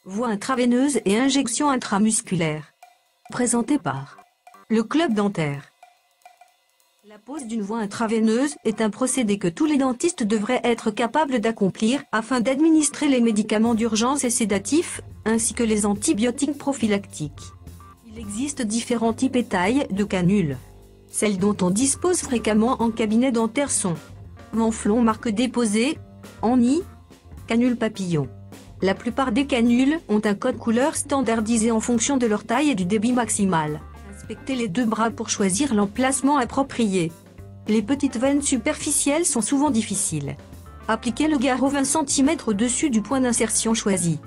Voie intraveineuse et injection intramusculaire. Présenté par le Club Dentaire. La pose d'une voie intraveineuse est un procédé que tous les dentistes devraient être capables d'accomplir afin d'administrer les médicaments d'urgence et sédatifs, ainsi que les antibiotiques prophylactiques. Il existe différents types et tailles de canules. Celles dont on dispose fréquemment en cabinet dentaire sont Venflon marque déposée, Annie, canule papillon. La plupart des canules ont un code couleur standardisé en fonction de leur taille et du débit maximal. Inspectez les deux bras pour choisir l'emplacement approprié. Les petites veines superficielles sont souvent difficiles. Appliquez le garrot 20 cm au-dessus du point d'insertion choisi.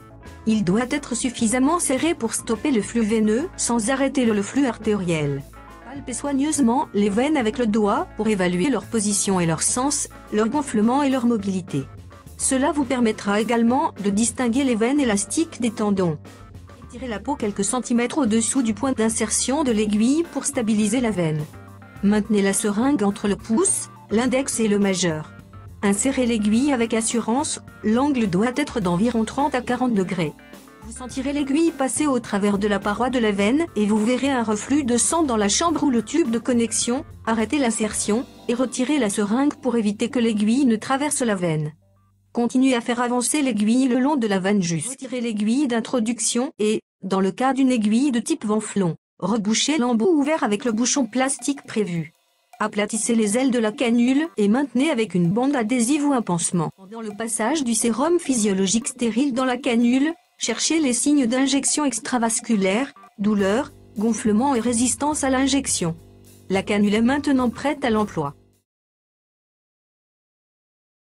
Il doit être suffisamment serré pour stopper le flux veineux sans arrêter le flux artériel. Palpez soigneusement les veines avec le doigt pour évaluer leur position et leur sens, leur gonflement et leur mobilité. Cela vous permettra également de distinguer les veines élastiques des tendons. Étirez la peau quelques centimètres au-dessous du point d'insertion de l'aiguille pour stabiliser la veine. Maintenez la seringue entre le pouce, l'index et le majeur. Insérez l'aiguille avec assurance, l'angle doit être d'environ 30 à 40 degrés. Vous sentirez l'aiguille passer au travers de la paroi de la veine et vous verrez un reflux de sang dans la chambre ou le tube de connexion. Arrêtez l'insertion et retirez la seringue pour éviter que l'aiguille ne traverse la veine. Continuez à faire avancer l'aiguille le long de la veine juste. Retirez l'aiguille d'introduction et, dans le cas d'une aiguille de type Venflon, rebouchez l'embout ouvert avec le bouchon plastique prévu. Aplatissez les ailes de la canule et maintenez avec une bande adhésive ou un pansement. Pendant le passage du sérum physiologique stérile dans la canule, cherchez les signes d'injection extravasculaire, douleur, gonflement et résistance à l'injection. La canule est maintenant prête à l'emploi.